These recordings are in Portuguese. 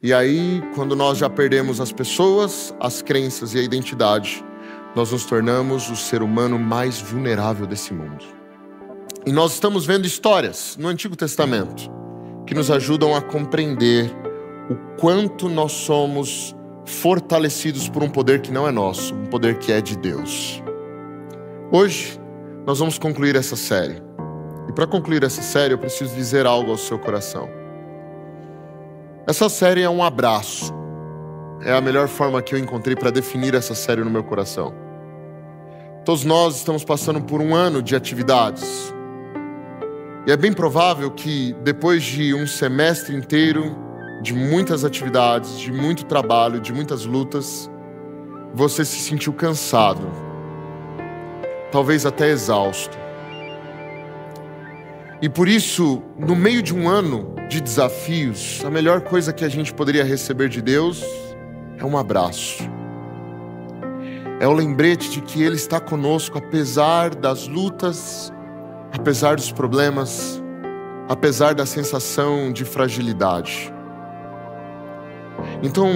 E aí, quando nós já perdemos as pessoas, as crenças e a identidade, nós nos tornamos o ser humano mais vulnerável desse mundo. E nós estamos vendo histórias no Antigo Testamento que nos ajudam a compreender o quanto nós somos fortalecidos por um poder que não é nosso, um poder que é de Deus. Hoje, nós vamos concluir essa série. E para concluir essa série, eu preciso dizer algo ao seu coração. Essa série é um abraço. É a melhor forma que eu encontrei para definir essa série no meu coração. Todos nós estamos passando por um ano de atividades. E é bem provável que depois de um semestre inteiro de muitas atividades, de muito trabalho, de muitas lutas, você se sentiu cansado, talvez até exausto. E por isso, no meio de um ano de desafios, a melhor coisa que a gente poderia receber de Deus é um abraço. É o lembrete de que Ele está conosco, apesar das lutas, apesar dos problemas, apesar da sensação de fragilidade. Então,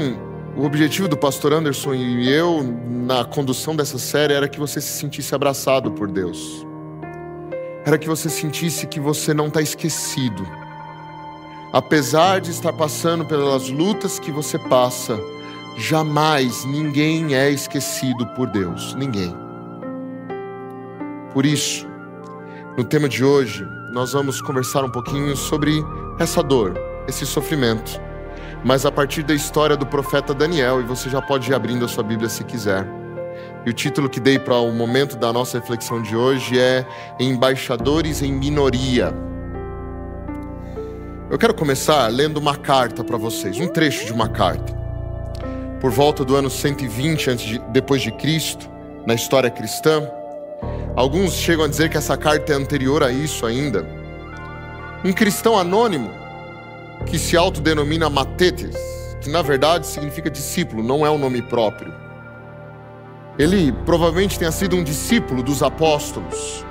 o objetivo do pastor Anderson e eu, na condução dessa série, era que você se sentisse abraçado por Deus. Era que você sentisse que você não está esquecido. Apesar de estar passando pelas lutas que você passa, jamais ninguém é esquecido por Deus. Ninguém. Por isso, no tema de hoje, nós vamos conversar um pouquinho sobre essa dor, esse sofrimento, mas a partir da história do profeta Daniel, e você já pode ir abrindo a sua Bíblia se quiser. E o título que dei para o momento da nossa reflexão de hoje é Embaixadores em Minoria. Eu quero começar lendo uma carta para vocês, um trecho de uma carta. Por volta do ano 120 depois de Cristo, na história cristã, alguns chegam a dizer que essa carta é anterior a isso ainda. Um cristão anônimo, que se autodenomina Matetes, que na verdade significa discípulo, não é um nome próprio. Ele provavelmente tenha sido um discípulo dos apóstolos.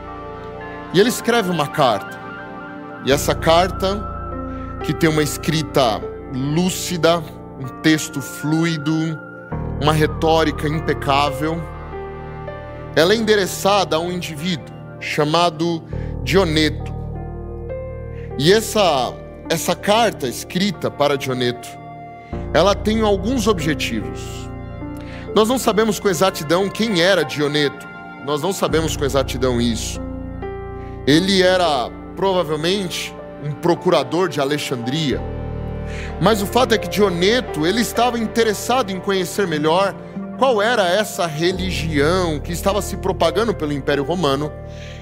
E ele escreve uma carta. E essa carta, que tem uma escrita lúcida, um texto fluido, uma retórica impecável, ela é endereçada a um indivíduo chamado Dioneto. E essa carta escrita para Dioneto, ela tem alguns objetivos. Nós não sabemos com exatidão quem era Dioneto. Nós não sabemos com exatidão isso. Ele era provavelmente um procurador de Alexandria. Mas o fato é que Dioneto, ele estava interessado em conhecer melhor qual era essa religião que estava se propagando pelo Império Romano,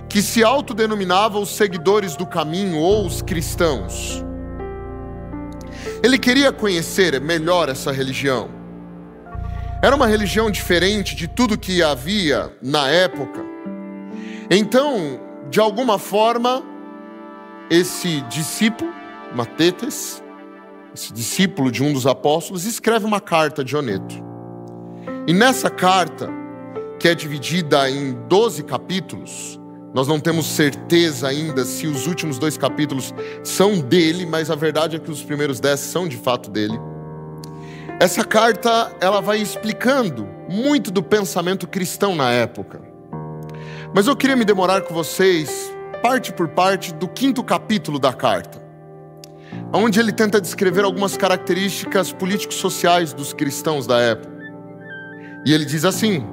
que se autodenominava os seguidores do caminho ou os cristãos. Ele queria conhecer melhor essa religião. Era uma religião diferente de tudo que havia na época. Então, de alguma forma, esse discípulo, Matetes, esse discípulo de um dos apóstolos, escreve uma carta a Dioneto. E nessa carta, que é dividida em 12 capítulos, nós não temos certeza ainda se os últimos 2 capítulos são dele, mas a verdade é que os primeiros 10 são de fato dele. Essa carta, ela vai explicando muito do pensamento cristão na época. Mas eu queria me demorar com vocês, parte por parte, do 5º capítulo da carta, onde ele tenta descrever algumas características político-sociais dos cristãos da época. E ele diz assim: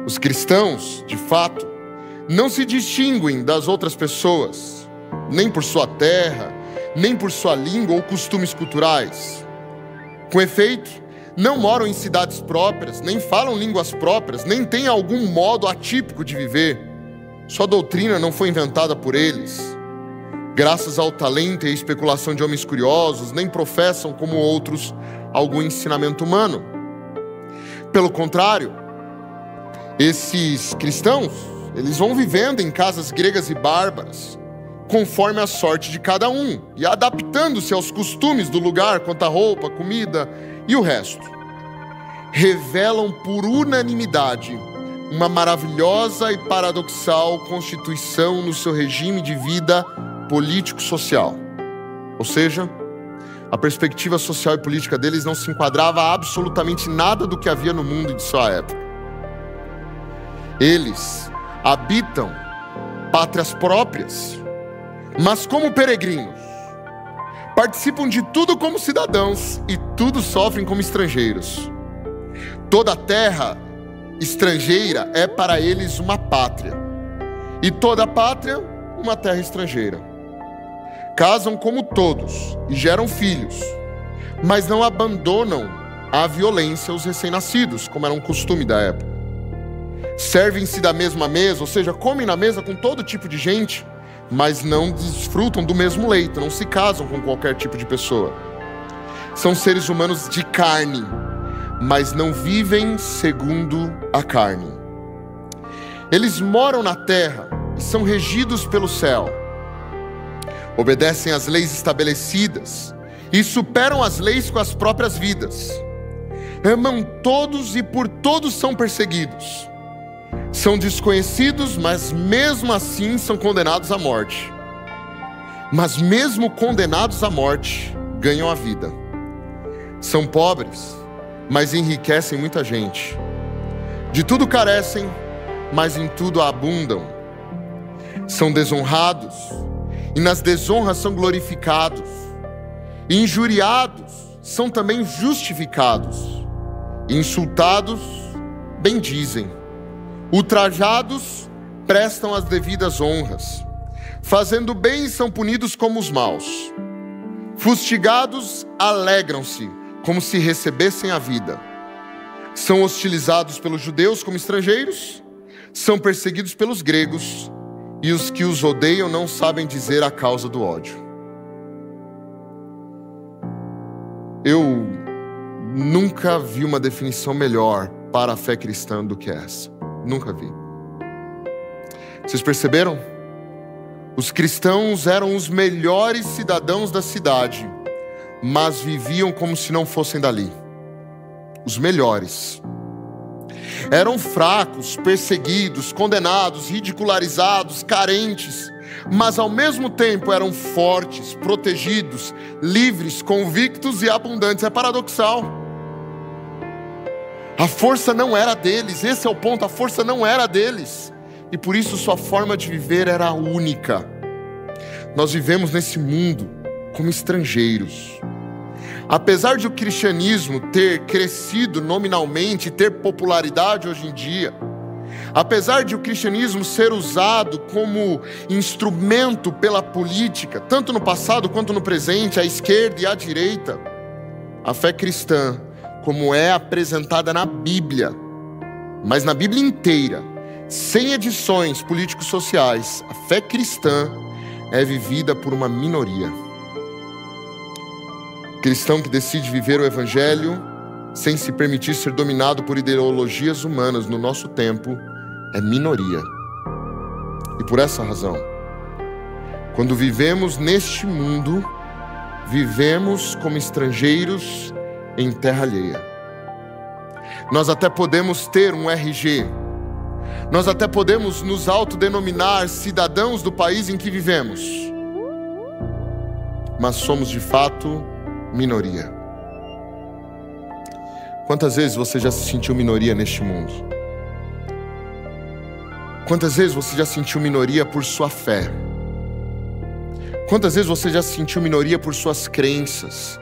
os cristãos, de fato, não se distinguem das outras pessoas, nem por sua terra, nem por sua língua ou costumes culturais. Com efeito, não moram em cidades próprias, nem falam línguas próprias, nem têm algum modo atípico de viver. Sua doutrina não foi inventada por eles. Graças ao talento e à especulação de homens curiosos, nem professam, como outros, algum ensinamento humano. Pelo contrário, esses cristãos, eles vão vivendo em casas gregas e bárbaras, conforme a sorte de cada um, e adaptando-se aos costumes do lugar quanto à roupa, comida e o resto. Revelam por unanimidade uma maravilhosa e paradoxal constituição no seu regime de vida político-social. Ou seja, A perspectiva social e política deles não se enquadrava a absolutamente nada do que havia no mundo de sua época. Eles habitam pátrias próprias, mas como peregrinos. Participam de tudo como cidadãos e tudo sofrem como estrangeiros. Toda terra estrangeira é para eles uma pátria, e toda pátria uma terra estrangeira. Casam como todos e geram filhos, mas não abandonam a violência os recém-nascidos, como era um costume da época. Servem-se da mesma mesa, ou seja, comem na mesa com todo tipo de gente, mas não desfrutam do mesmo leito, não se casam com qualquer tipo de pessoa. São seres humanos de carne, mas não vivem segundo a carne. Eles moram na terra e são regidos pelo céu. Obedecem às leis estabelecidas e superam as leis com as próprias vidas. Amam todos e por todos são perseguidos. São desconhecidos, mas mesmo assim são condenados à morte. Mas mesmo condenados à morte, ganham a vida. São pobres, mas enriquecem muita gente. De tudo carecem, mas em tudo abundam. São desonrados, e nas desonras são glorificados. Injuriados, são também justificados. Insultados, bendizem. Ultrajados, prestam as devidas honras. Fazendo bem, são punidos como os maus. Fustigados, alegram-se, como se recebessem a vida. São hostilizados pelos judeus como estrangeiros, são perseguidos pelos gregos, e os que os odeiam não sabem dizer a causa do ódio. Eu nunca vi uma definição melhor para a fé cristã do que essa. Nunca vi. Vocês perceberam? Os cristãos eram os melhores cidadãos da cidade, mas viviam como se não fossem dali. Os melhores. Eram fracos, perseguidos, condenados, ridicularizados, carentes, mas ao mesmo tempo eram fortes, protegidos, livres, convictos e abundantes. É paradoxal. A força não era deles, esse é o ponto, a força não era deles. E por isso sua forma de viver era única. Nós vivemos nesse mundo como estrangeiros. Apesar de o cristianismo ter crescido nominalmente, ter popularidade hoje em dia, apesar de o cristianismo ser usado como instrumento pela política, tanto no passado quanto no presente, à esquerda e à direita, a fé cristã, como é apresentada na Bíblia, mas na Bíblia inteira, sem edições político-sociais, a fé cristã é vivida por uma minoria. Cristão que decide viver o Evangelho sem se permitir ser dominado por ideologias humanas no nosso tempo é minoria. E por essa razão, quando vivemos neste mundo, vivemos como estrangeiros em terra alheia. Nós até podemos ter um RG, nós até podemos nos autodenominar cidadãos do país em que vivemos, mas somos de fato minoria. Quantas vezes você já se sentiu minoria neste mundo? Quantas vezes você já sentiu minoria por sua fé? Quantas vezes você já se sentiu minoria por suas crenças?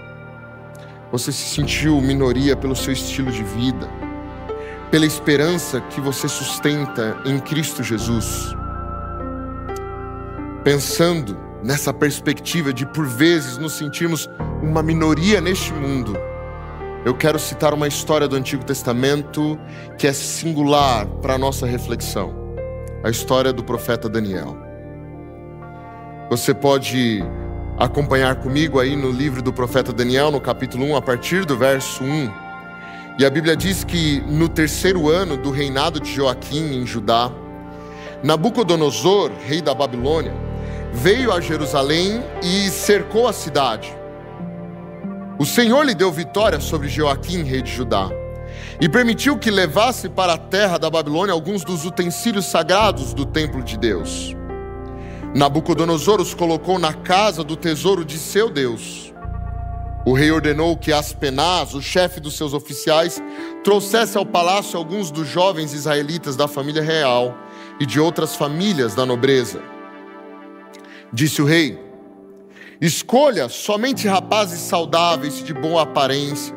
Você se sentiu minoria pelo seu estilo de vida, pela esperança que você sustenta em Cristo Jesus? Pensando nessa perspectiva de, por vezes, nos sentirmos uma minoria neste mundo, eu quero citar uma história do Antigo Testamento que é singular para a nossa reflexão. A história do profeta Daniel. Você pode acompanhar comigo aí no livro do profeta Daniel, no capítulo 1, a partir do verso 1. E a Bíblia diz que no 3º ano do reinado de Joaquim em Judá, Nabucodonosor, rei da Babilônia, veio a Jerusalém e cercou a cidade. O Senhor lhe deu vitória sobre Joaquim, rei de Judá, e permitiu que levasse para a terra da Babilônia alguns dos utensílios sagrados do templo de Deus. Nabucodonosor os colocou na casa do tesouro de seu Deus. O rei ordenou que Aspenaz, o chefe dos seus oficiais, trouxesse ao palácio alguns dos jovens israelitas da família real e de outras famílias da nobreza. Disse o rei: escolha somente rapazes saudáveis, de boa aparência,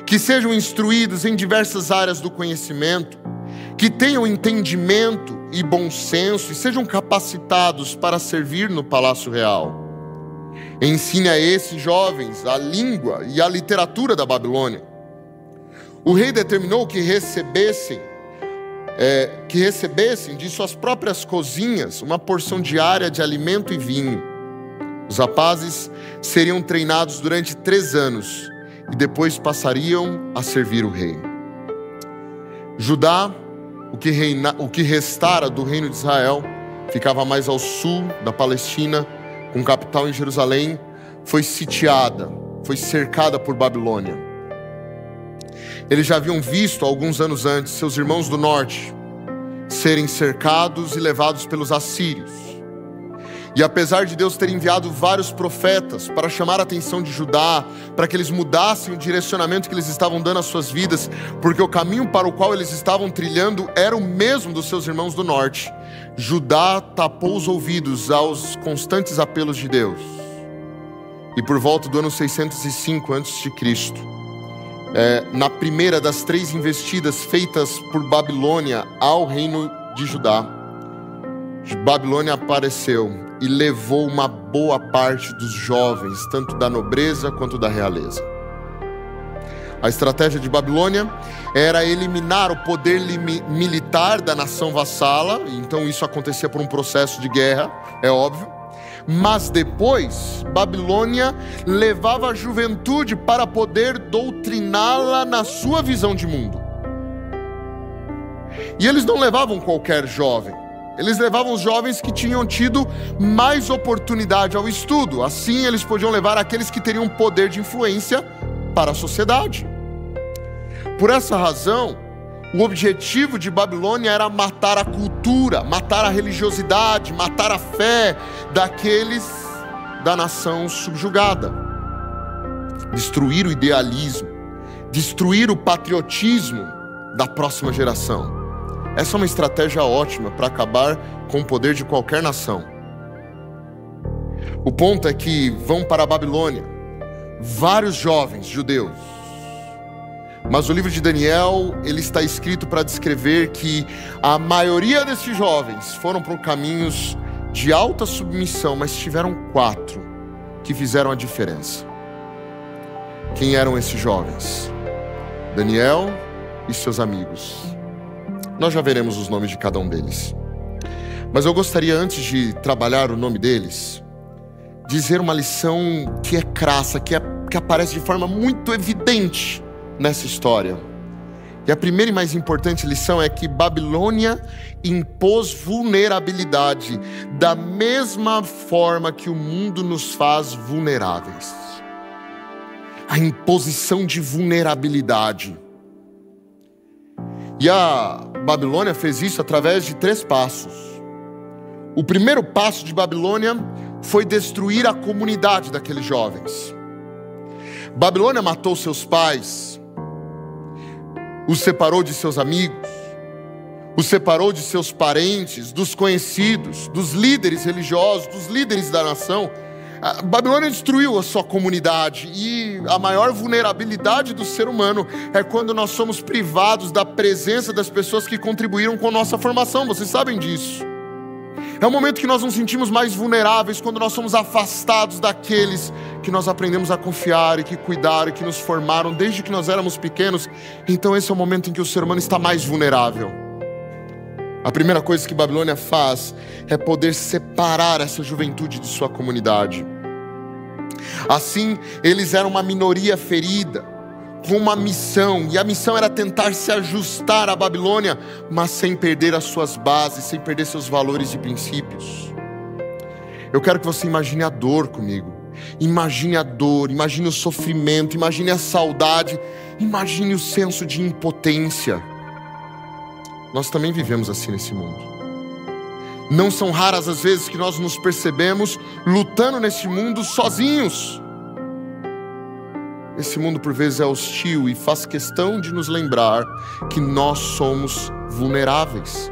que sejam instruídos em diversas áreas do conhecimento, que tenham entendimento e bom senso e sejam capacitados para servir no palácio real. Ensine a esses jovens a língua e a literatura da Babilônia. O rei determinou que recebessem de suas próprias cozinhas uma porção diária de alimento e vinho. Os rapazes seriam treinados durante 3 anos e depois passariam a servir o rei. Judá, o que restara do reino de Israel, ficava mais ao sul da Palestina, com capital em Jerusalém, foi sitiada, foi cercada por Babilônia. Eles já haviam visto, alguns anos antes, seus irmãos do norte serem cercados e levados pelos assírios. E apesar de Deus ter enviado vários profetas para chamar a atenção de Judá, para que eles mudassem o direcionamento que eles estavam dando às suas vidas, porque o caminho para o qual eles estavam trilhando era o mesmo dos seus irmãos do norte, Judá tapou os ouvidos aos constantes apelos de Deus. E por volta do ano 605 a.C., na primeira das 3 investidas feitas por Babilônia ao reino de Judá, Babilônia apareceu e levou uma boa parte dos jovens, tanto da nobreza quanto da realeza. A estratégia de Babilônia era eliminar o poder militar da nação vassala, então isso acontecia por um processo de guerra, é óbvio. Mas depois, Babilônia levava a juventude para poder doutriná-la na sua visão de mundo. E eles não levavam qualquer jovem. Eles levavam os jovens que tinham tido mais oportunidade ao estudo. Assim, eles podiam levar aqueles que teriam poder de influência para a sociedade. Por essa razão, o objetivo de Babilônia era matar a cultura, matar a religiosidade, matar a fé daqueles da nação subjugada. Destruir o idealismo, destruir o patriotismo da próxima geração. Essa é uma estratégia ótima para acabar com o poder de qualquer nação. O ponto é que vão para a Babilônia vários jovens judeus. Mas o livro de Daniel, ele está escrito para descrever que a maioria desses jovens foram por caminhos de alta submissão, mas tiveram 4 que fizeram a diferença. Quem eram esses jovens? Daniel e seus amigos. Nós já veremos os nomes de cada um deles. Mas eu gostaria, antes de trabalhar o nome deles, dizer uma lição que é crassa, que aparece de forma muito evidente nessa história. E a primeira e mais importante lição é que Babilônia impôs vulnerabilidade da mesma forma que o mundo nos faz vulneráveis. A imposição de vulnerabilidade. E a Babilônia fez isso através de 3 passos. O primeiro passo de Babilônia foi destruir a comunidade daqueles jovens. Babilônia matou seus pais, os separou de seus amigos, os separou de seus parentes, dos conhecidos, dos líderes religiosos, dos líderes da nação. A Babilônia destruiu a sua comunidade, e a maior vulnerabilidade do ser humano é quando nós somos privados da presença das pessoas que contribuíram com a nossa formação. Vocês sabem disso. É o momento que nós nos sentimos mais vulneráveis, quando nós somos afastados daqueles que nós aprendemos a confiar e que cuidaram e que nos formaram desde que nós éramos pequenos. Então esse é o momento em que o ser humano está mais vulnerável. A primeira coisa que Babilônia faz é poder separar essa juventude de sua comunidade. Assim, eles eram uma minoria ferida, com uma missão, e a missão era tentar se ajustar à Babilônia, mas sem perder as suas bases, sem perder seus valores e princípios. Eu quero que você imagine a dor comigo. Imagine a dor, imagine o sofrimento, imagine a saudade, imagine o senso de impotência. Nós também vivemos assim nesse mundo. Não são raras as vezes que nós nos percebemos lutando nesse mundo sozinhos. esse mundo por vezes é hostil e faz questão de nos lembrar que nós somos vulneráveis.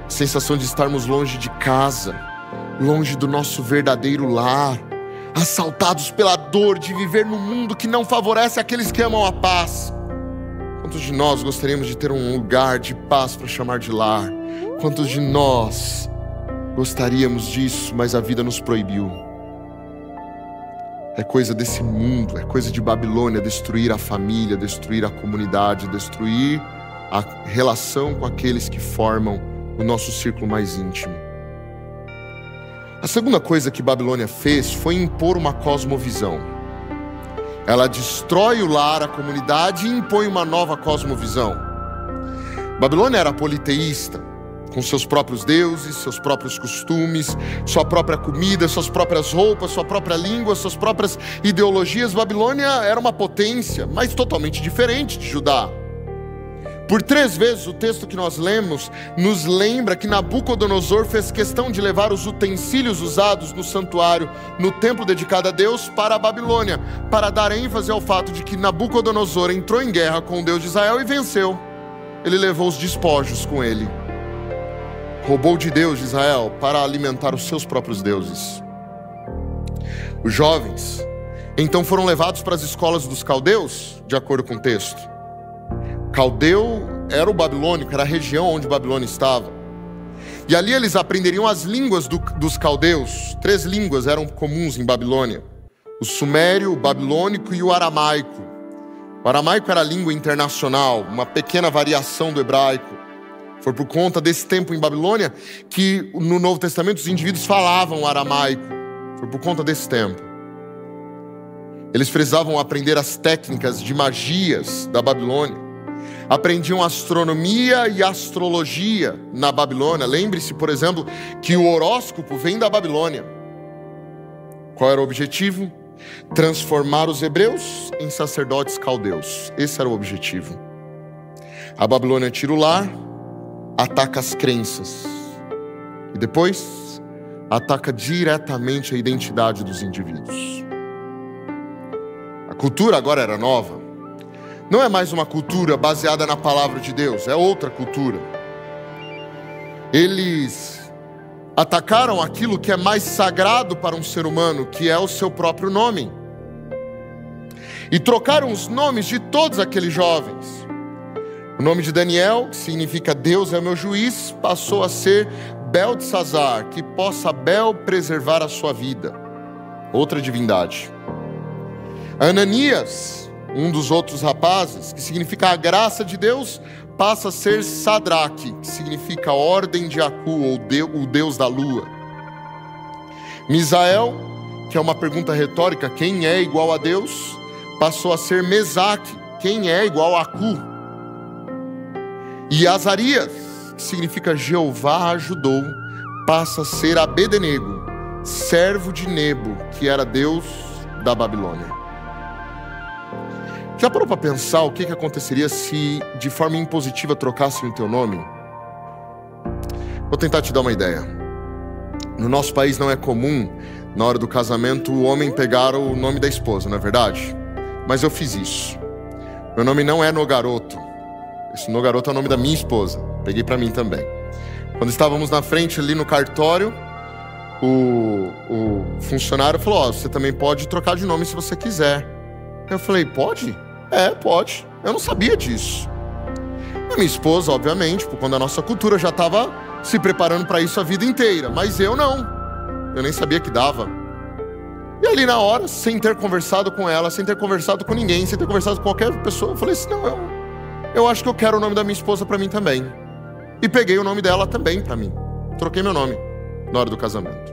A sensação de estarmos longe de casa, longe do nosso verdadeiro lar, assaltados pela dor de viver num mundo que não favorece aqueles que amam a paz. Quantos de nós gostaríamos de ter um lugar de paz para chamar de lar? Quantos de nós gostaríamos disso, mas a vida nos proibiu? É coisa desse mundo, é coisa de Babilônia destruir a família, destruir a comunidade, destruir a relação com aqueles que formam o nosso círculo mais íntimo. A segunda coisa que Babilônia fez foi impor uma cosmovisão. Ela destrói o lar, a comunidade e impõe uma nova cosmovisão. Babilônia era politeísta, com seus próprios deuses, seus próprios costumes, sua própria comida, suas próprias roupas, sua própria língua, suas próprias ideologias. Babilônia era uma potência, mas totalmente diferente de Judá. Por 3 vezes o texto que nós lemos nos lembra que Nabucodonosor fez questão de levar os utensílios usados no santuário, no templo dedicado a Deus, para a Babilônia, para dar ênfase ao fato de que Nabucodonosor entrou em guerra com o Deus de Israel e venceu. Ele levou os despojos com ele. Roubou de Deus de Israel para alimentar os seus próprios deuses. Os jovens então foram levados para as escolas dos caldeus, de acordo com o texto. Caldeu era o babilônico, era a região onde Babilônia estava. E ali eles aprenderiam as línguas dos caldeus. 3 línguas eram comuns em Babilônia: o sumério, o babilônico e o aramaico. O aramaico era a língua internacional, uma pequena variação do hebraico. Foi por conta desse tempo em Babilônia que no Novo Testamento os indivíduos falavam aramaico. Foi por conta desse tempo. Eles precisavam aprender as técnicas de magias da Babilônia. Aprendiam astronomia e astrologia na Babilônia. Lembre-se, por exemplo, que o horóscopo vem da Babilônia. Qual era o objetivo? Transformar os hebreus em sacerdotes caldeus. Esse era o objetivo. A Babilônia tira o lar, ataca as crenças e depois ataca diretamente a identidade dos indivíduos. A cultura agora era nova. Não é mais uma cultura baseada na palavra de Deus, é outra cultura. Eles atacaram aquilo que é mais sagrado para um ser humano, que é o seu próprio nome. E trocaram os nomes de todos aqueles jovens. O nome de Daniel, que significa Deus é meu juiz, passou a ser Beltesazar, que possa Bel preservar a sua vida. Outra divindade. Ananias, um dos outros rapazes, que significa a graça de Deus, passa a ser Sadraque, que significa ordem de Acu, ou o Deus da lua. Misael, que é uma pergunta retórica, quem é igual a Deus, passou a ser Mesaque, quem é igual a Acu. E Azarias, que significa Jeová ajudou, passa a ser Abednego, servo de Nebo, que era Deus da Babilônia. Já parou para pensar o que aconteceria se de forma impositiva trocassem o teu nome? Vou tentar te dar uma ideia. No nosso país não é comum, na hora do casamento, o homem pegar o nome da esposa, não é verdade? Mas eu fiz isso. Meu nome não é Nogaroto. Esse Nogaroto é o nome da minha esposa. Peguei para mim também. Quando estávamos na frente ali no cartório, o funcionário falou: você também pode trocar de nome se você quiser. Eu falei: pode? É, pode. Eu não sabia disso. A minha esposa, obviamente, por conta da nossa cultura, já estava se preparando para isso a vida inteira. Mas eu não. Eu nem sabia que dava. E ali na hora, sem ter conversado com ela, sem ter conversado com ninguém, sem ter conversado com qualquer pessoa, eu falei assim: não, eu acho que eu quero o nome da minha esposa para mim também. E peguei o nome dela também para mim. Troquei meu nome na hora do casamento.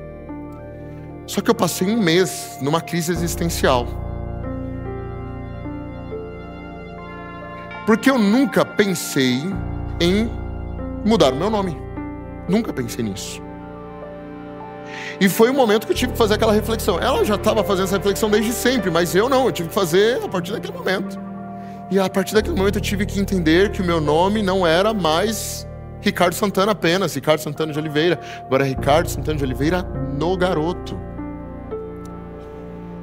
Só que eu passei 1 mês numa crise existencial. Porque eu nunca pensei em mudar o meu nome. Nunca pensei nisso. E foi o momento que eu tive que fazer aquela reflexão. Ela já estava fazendo essa reflexão desde sempre, mas eu não. Eu tive que fazer a partir daquele momento. E a partir daquele momento eu tive que entender que o meu nome não era mais Ricardo Santana apenas, Ricardo Santana de Oliveira. Agora é Ricardo Santana de Oliveira Nogaroto.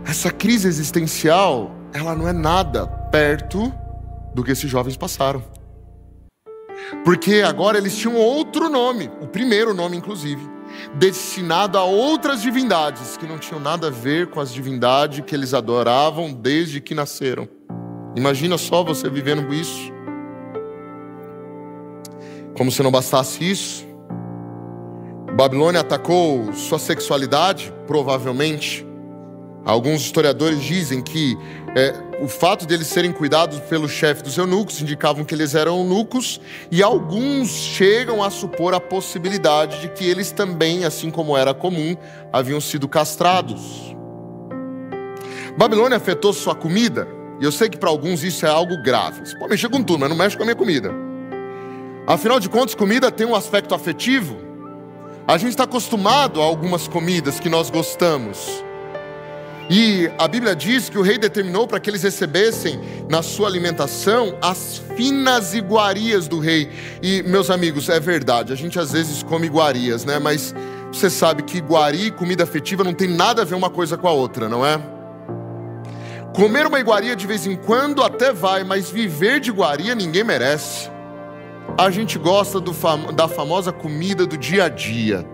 Essa crise existencial ela não é nada perto do que esses jovens passaram. Porque agora eles tinham outro nome, o primeiro nome inclusive, destinado a outras divindades que não tinham nada a ver com as divindades que eles adoravam desde que nasceram. Imagina só você vivendo isso. Como se não bastasse isso, Babilônia atacou sua sexualidade, provavelmente. Alguns historiadores dizem que o fato de eles serem cuidados pelo chefe dos eunucos indicavam que eles eram eunucos, e alguns chegam a supor a possibilidade de que eles também, assim como era comum, haviam sido castrados. Babilônia afetou sua comida, e eu sei que para alguns isso é algo grave. Você pode mexer com tudo, mas não mexe com a minha comida. Afinal de contas, comida tem um aspecto afetivo. A gente está acostumado a algumas comidas que nós gostamos. E a Bíblia diz que o rei determinou para que eles recebessem na sua alimentação as finas iguarias do rei. E, meus amigos, é verdade, a gente às vezes come iguarias, né? Mas você sabe que iguaria e comida afetiva não tem nada a ver uma coisa com a outra, não é? Comer uma iguaria de vez em quando até vai, mas viver de iguaria ninguém merece. A gente gosta da famosa comida do dia a dia.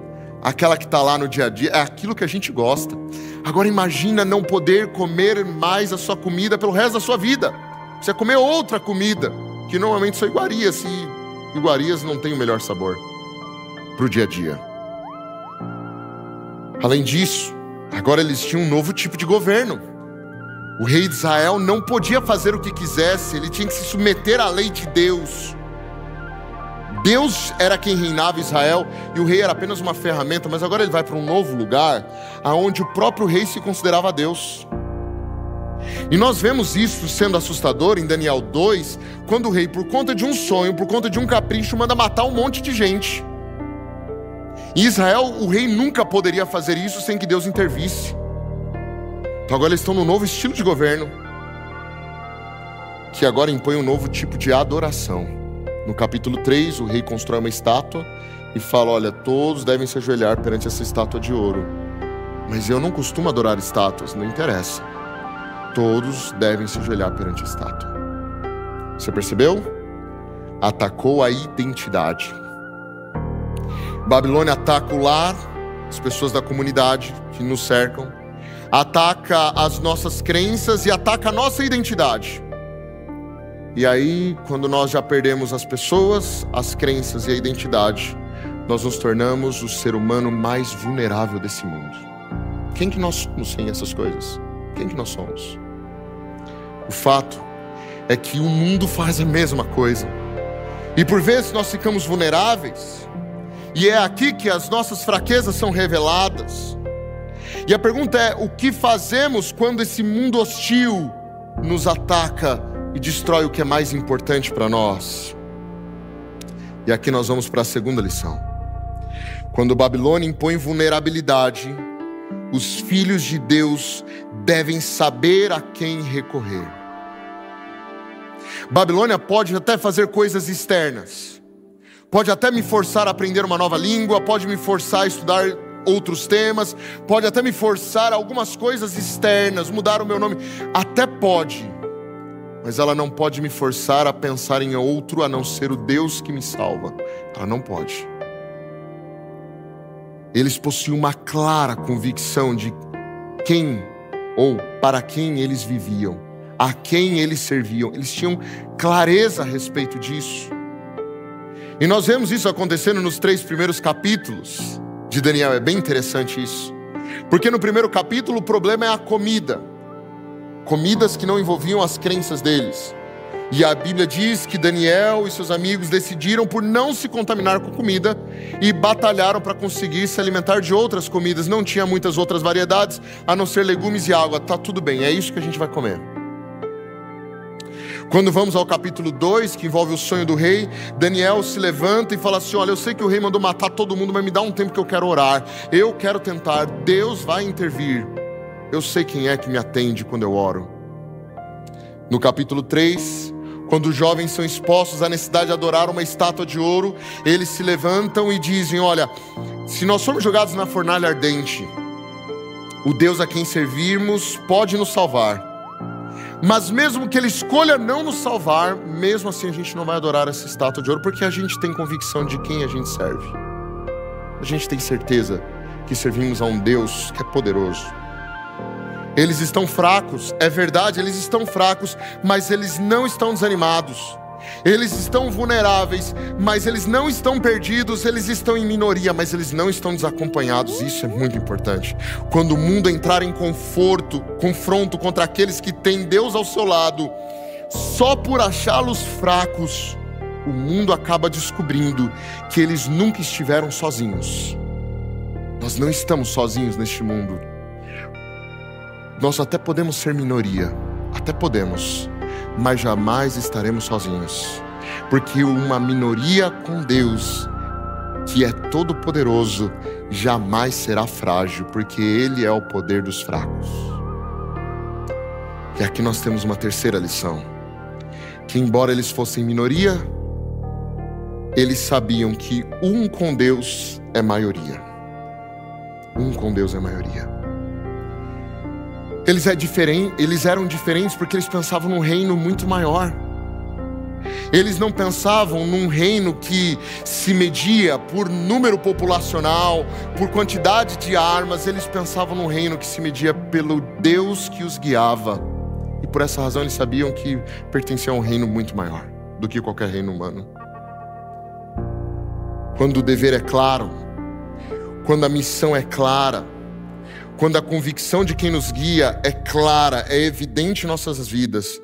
Aquela que está lá no dia a dia, é aquilo que a gente gosta. Agora imagina não poder comer mais a sua comida pelo resto da sua vida. Você comer outra comida, que normalmente são iguarias, e iguarias não têm o melhor sabor para o dia a dia. Além disso, agora eles tinham um novo tipo de governo. O rei de Israel não podia fazer o que quisesse, ele tinha que se submeter à lei de Deus. Deus era quem reinava Israel e o rei era apenas uma ferramenta, mas agora ele vai para um novo lugar, onde o próprio rei se considerava Deus. E nós vemos isso sendo assustador em Daniel 2, quando o rei, por conta de um sonho, por conta de um capricho, manda matar um monte de gente. Em Israel, o rei nunca poderia fazer isso sem que Deus intervisse. Então agora eles estão num novo estilo de governo, que agora impõe um novo tipo de adoração. No capítulo 3, o rei constrói uma estátua e fala: olha, todos devem se ajoelhar perante essa estátua de ouro. Mas eu não costumo adorar estátuas, não interessa. Todos devem se ajoelhar perante a estátua. Você percebeu? Atacou a identidade. Babilônia ataca o lar, as pessoas da comunidade que nos cercam, ataca as nossas crenças e ataca a nossa identidade. E aí, quando nós já perdemos as pessoas, as crenças e a identidade, nós nos tornamos o ser humano mais vulnerável desse mundo. Quem que nós somos sem essas coisas? Quem que nós somos? O fato é que o mundo faz a mesma coisa. E por vezes nós ficamos vulneráveis. E é aqui que as nossas fraquezas são reveladas. E a pergunta é: o que fazemos quando esse mundo hostil nos ataca e destrói o que é mais importante para nós? E aqui nós vamos para a segunda lição. Quando Babilônia impõe vulnerabilidade, os filhos de Deus devem saber a quem recorrer. Babilônia pode até fazer coisas externas, pode até me forçar a aprender uma nova língua, pode me forçar a estudar outros temas, pode até me forçar algumas coisas externas, mudar o meu nome, até pode. Mas ela não pode me forçar a pensar em outro a não ser o Deus que me salva. Ela não pode. Eles possuíam uma clara convicção de quem ou para quem eles viviam, a quem eles serviam. Eles tinham clareza a respeito disso. E nós vemos isso acontecendo nos 3 primeiros capítulos de Daniel. É bem interessante isso. Porque no primeiro capítulo o problema é a comida. Comidas que não envolviam as crenças deles. E a Bíblia diz que Daniel e seus amigos decidiram por não se contaminar com comida e batalharam para conseguir se alimentar de outras comidas. Não tinha muitas outras variedades, a não ser legumes e água. Tá tudo bem, é isso que a gente vai comer. Quando vamos ao capítulo 2, que envolve o sonho do rei, Daniel se levanta e fala assim: olha, eu sei que o rei mandou matar todo mundo, mas me dá um tempo que eu quero orar. Eu quero tentar, Deus vai intervir. Eu sei quem é que me atende quando eu oro. No capítulo 3, quando os jovens são expostos à necessidade de adorar uma estátua de ouro, eles se levantam e dizem: olha, se nós formos jogados na fornalha ardente, o Deus a quem servirmos pode nos salvar. Mas mesmo que Ele escolha não nos salvar, mesmo assim a gente não vai adorar essa estátua de ouro, porque a gente tem convicção de quem a gente serve. A gente tem certeza que servimos a um Deus que é poderoso. Eles estão fracos, é verdade, eles estão fracos, mas eles não estão desanimados. Eles estão vulneráveis, mas eles não estão perdidos. Eles estão em minoria, mas eles não estão desacompanhados. Isso é muito importante. Quando o mundo entrar em confronto contra aqueles que têm Deus ao seu lado, só por achá-los fracos, o mundo acaba descobrindo que eles nunca estiveram sozinhos. Nós não estamos sozinhos neste mundo. Nós até podemos ser minoria, até podemos, mas jamais estaremos sozinhos, porque uma minoria com Deus, que é todo poderoso, jamais será frágil, porque Ele é o poder dos fracos. E aqui nós temos uma terceira lição, que embora eles fossem minoria, eles sabiam que um com Deus é maioria. Um com Deus é maioria. Eles eram diferentes porque eles pensavam num reino muito maior. Eles não pensavam num reino que se media por número populacional, por quantidade de armas. Eles pensavam num reino que se media pelo Deus que os guiava. E por essa razão eles sabiam que pertenciam a um reino muito maior do que qualquer reino humano. Quando o dever é claro, quando a missão é clara, quando a convicção de quem nos guia é clara, é evidente em nossas vidas,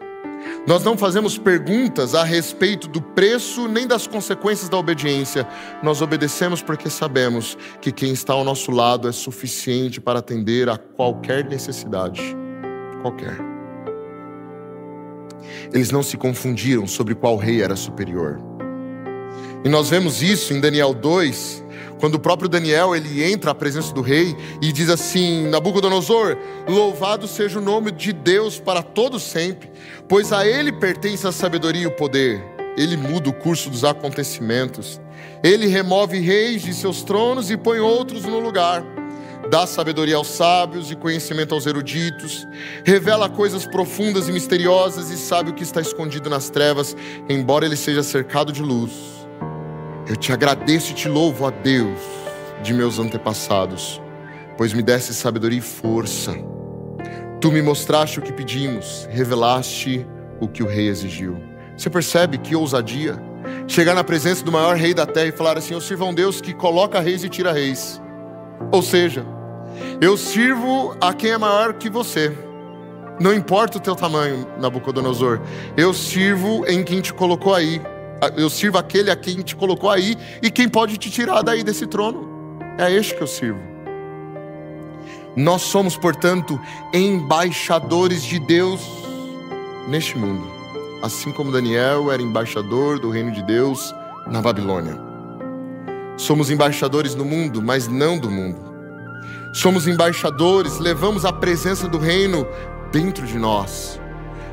nós não fazemos perguntas a respeito do preço nem das consequências da obediência. Nós obedecemos porque sabemos que quem está ao nosso lado é suficiente para atender a qualquer necessidade. Qualquer. Eles não se confundiram sobre qual rei era superior. E nós vemos isso em Daniel 2, quando o próprio Daniel ele entra à presença do rei e diz assim: Nabucodonosor, louvado seja o nome de Deus para todo sempre, pois a Ele pertence a sabedoria e o poder. Ele muda o curso dos acontecimentos. Ele remove reis de seus tronos e põe outros no lugar. Dá sabedoria aos sábios e conhecimento aos eruditos. Revela coisas profundas e misteriosas e sabe o que está escondido nas trevas, embora ele seja cercado de luz. Eu te agradeço e te louvo, ó Deus, de meus antepassados, pois me deste sabedoria e força. Tu me mostraste o que pedimos, revelaste o que o rei exigiu. Você percebe que ousadia? Chegar na presença do maior rei da terra e falar assim: eu sirvo a um Deus que coloca reis e tira reis. Ou seja, eu sirvo a quem é maior que você. Não importa o teu tamanho, Nabucodonosor, eu sirvo em quem te colocou aí. Eu sirvo aquele a quem te colocou aí e quem pode te tirar daí desse trono. É este que eu sirvo. Nós somos, portanto, embaixadores de Deus neste mundo, assim como Daniel era embaixador do reino de Deus na Babilônia. Somos embaixadores no mundo, mas não do mundo. Somos embaixadores, levamos a presença do reino dentro de nós.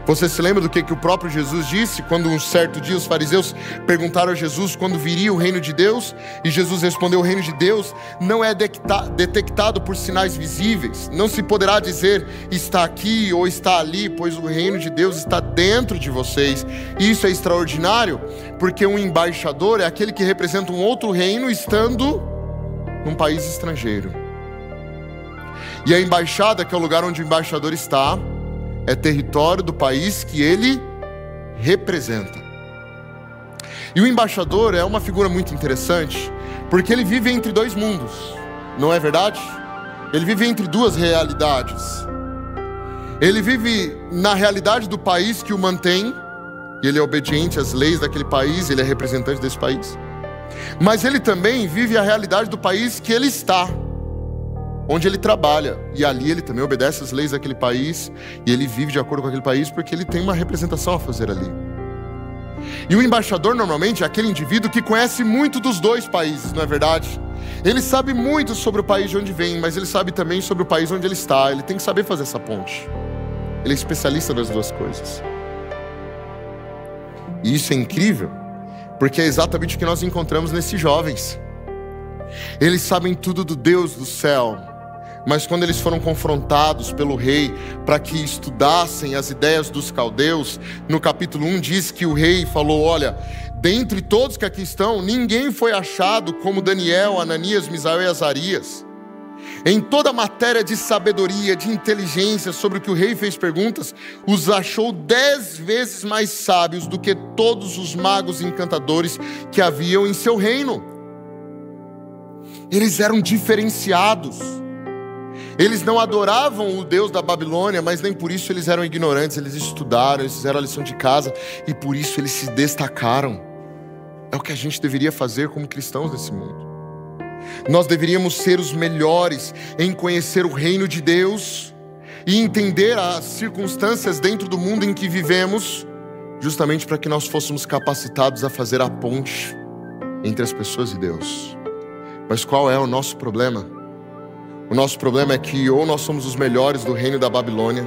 Você se lembra do que o próprio Jesus disse quando um certo dia os fariseus perguntaram a Jesus quando viria o reino de Deus? E Jesus respondeu: o reino de Deus não é detectado por sinais visíveis. Não se poderá dizer está aqui ou está ali, pois o reino de Deus está dentro de vocês. E isso é extraordinário, porque um embaixador é aquele que representa um outro reino estando num país estrangeiro. E a embaixada, que é o lugar onde o embaixador está, é território do país que ele representa. E o embaixador é uma figura muito interessante, porque ele vive entre dois mundos, não é verdade? Ele vive entre duas realidades. Ele vive na realidade do país que o mantém, e ele é obediente às leis daquele país, ele é representante desse país. Mas ele também vive a realidade do país que ele está, onde ele trabalha, e ali ele também obedece às leis daquele país, e ele vive de acordo com aquele país, porque ele tem uma representação a fazer ali. E o embaixador normalmente é aquele indivíduo que conhece muito dos dois países, não é verdade? Ele sabe muito sobre o país de onde vem, mas ele sabe também sobre o país onde ele está. Ele tem que saber fazer essa ponte. Ele é especialista nas duas coisas. E isso é incrível, porque é exatamente o que nós encontramos nesses jovens. Eles sabem tudo do Deus do céu, Mas quando eles foram confrontados pelo rei para que estudassem as ideias dos caldeus, no capítulo 1 diz que o rei falou: olha, dentre todos que aqui estão, ninguém foi achado como Daniel, Ananias, Misael e Azarias. Em toda a matéria de sabedoria, de inteligência, sobre o que o rei fez perguntas, os achou 10 vezes mais sábios do que todos os magos e encantadores que haviam em seu reino. Eles eram diferenciados. Eles não adoravam o Deus da Babilônia, mas nem por isso eles eram ignorantes. Eles estudaram, eles fizeram a lição de casa e por isso eles se destacaram. É o que a gente deveria fazer como cristãos nesse mundo. Nós deveríamos ser os melhores em conhecer o reino de Deus e entender as circunstâncias dentro do mundo em que vivemos, justamente para que nós fôssemos capacitados a fazer a ponte entre as pessoas e Deus. Mas qual é o nosso problema? O nosso problema é que ou nós somos os melhores do reino da Babilônia,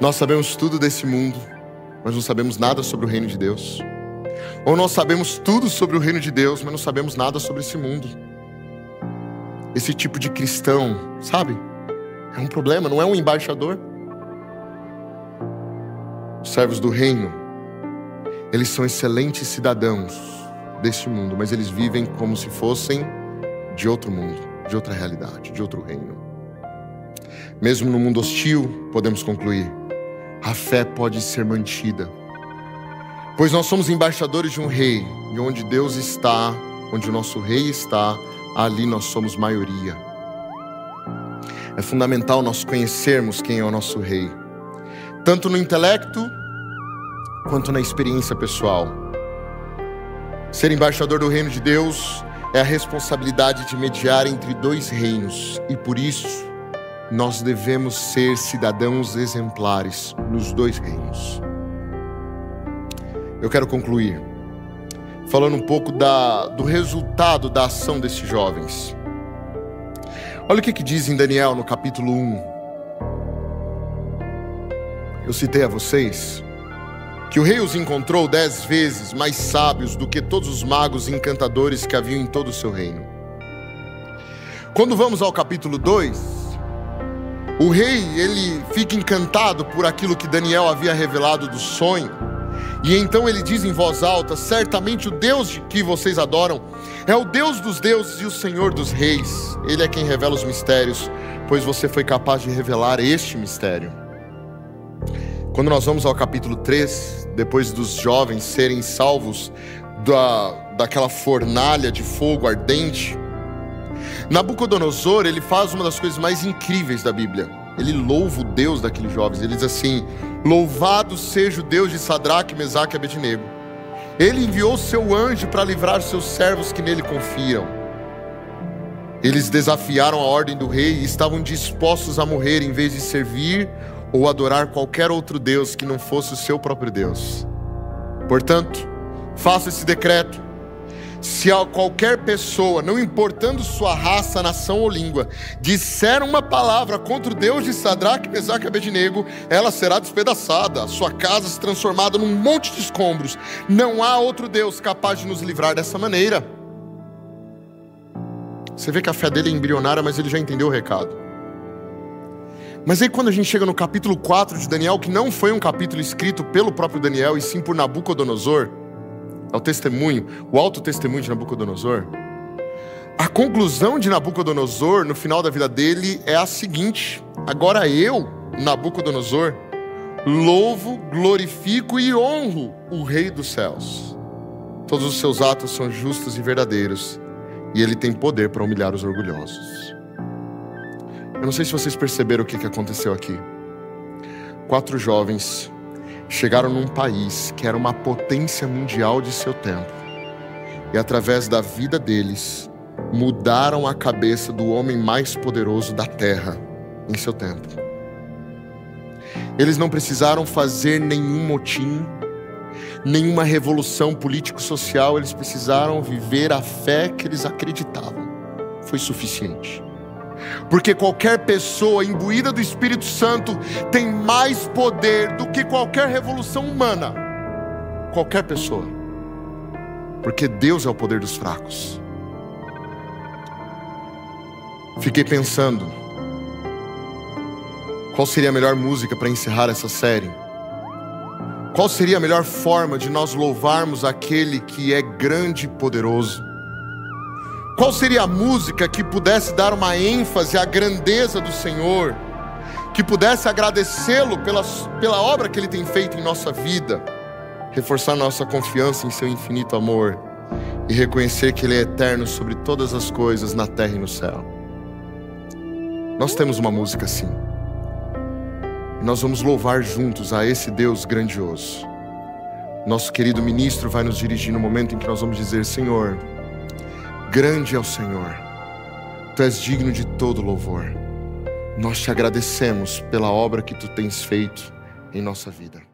nós sabemos tudo desse mundo, mas não sabemos nada sobre o reino de Deus. Ou nós sabemos tudo sobre o reino de Deus, mas não sabemos nada sobre esse mundo. Esse tipo de cristão, sabe? É um problema, não é um embaixador. Os servos do reino, eles são excelentes cidadãos deste mundo, mas eles vivem como se fossem de outro mundo, de outra realidade, de outro reino. Mesmo no mundo hostil, podemos concluir, a fé pode ser mantida. Pois nós somos embaixadores de um rei, e onde Deus está, onde o nosso rei está, ali nós somos maioria. É fundamental nós conhecermos quem é o nosso rei, tanto no intelecto, quanto na experiência pessoal. Ser embaixador do reino de Deus é a responsabilidade de mediar entre dois reinos, e por isso nós devemos ser cidadãos exemplares nos dois reinos. Eu quero concluir falando um pouco do resultado da ação desses jovens. Olha o que diz em Daniel no capítulo 1. Eu citei a vocês que o rei os encontrou 10 vezes mais sábios do que todos os magos e encantadores que haviam em todo o seu reino. Quando vamos ao capítulo 2, o rei ele fica encantado por aquilo que Daniel havia revelado do sonho. E então ele diz em voz alta: certamente o Deus que vocês adoram é o Deus dos deuses e o Senhor dos reis. Ele é quem revela os mistérios, pois você foi capaz de revelar este mistério. Quando nós vamos ao capítulo 3, depois dos jovens serem salvos daquela fornalha de fogo ardente, Nabucodonosor ele faz uma das coisas mais incríveis da Bíblia. Ele louva o Deus daqueles jovens. Ele diz assim: louvado seja o Deus de Sadraque, Mesaque e Abednego. Ele enviou seu anjo para livrar seus servos que nele confiam. Eles desafiaram a ordem do rei e estavam dispostos a morrer em vez de servir ou adorar qualquer outro Deus que não fosse o seu próprio Deus. Portanto, faça esse decreto: se a qualquer pessoa, não importando sua raça, nação ou língua, disser uma palavra contra o Deus de Sadraque, Mesaque e Abednego, ela será despedaçada, a sua casa se transformada num monte de escombros. Não há outro Deus capaz de nos livrar dessa maneira. Você vê que a fé dele é embrionária, mas ele já entendeu o recado. Mas aí quando a gente chega no capítulo 4 de Daniel, que não foi um capítulo escrito pelo próprio Daniel, e sim por Nabucodonosor, é o testemunho, o alto testemunho de Nabucodonosor. A conclusão de Nabucodonosor no final da vida dele é a seguinte: agora eu, Nabucodonosor, louvo, glorifico e honro o Rei dos céus. Todos os seus atos são justos e verdadeiros, e ele tem poder para humilhar os orgulhosos. Eu não sei se vocês perceberam o que aconteceu aqui. 4 jovens chegaram num país que era uma potência mundial de seu tempo. E através da vida deles, mudaram a cabeça do homem mais poderoso da terra em seu tempo. Eles não precisaram fazer nenhum motim, nenhuma revolução político-social. Eles precisaram viver a fé que eles acreditavam. Foi suficiente. Porque qualquer pessoa imbuída do Espírito Santo tem mais poder do que qualquer revolução humana. Qualquer pessoa. Porque Deus é o poder dos fracos. Fiquei pensando Qual seria a melhor música para encerrar essa série? Qual seria a melhor forma de nós louvarmos aquele que é grande e poderoso? Qual seria a música que pudesse dar uma ênfase à grandeza do Senhor, que pudesse agradecê-lo pela obra que Ele tem feito em nossa vida, reforçar nossa confiança em seu infinito amor e reconhecer que Ele é eterno sobre todas as coisas na terra e no céu? Nós temos uma música assim. E nós vamos louvar juntos a esse Deus grandioso. Nosso querido ministro vai nos dirigir no momento em que nós vamos dizer: Senhor, grande é o Senhor, Tu és digno de todo louvor. Nós te agradecemos pela obra que Tu tens feito em nossa vida.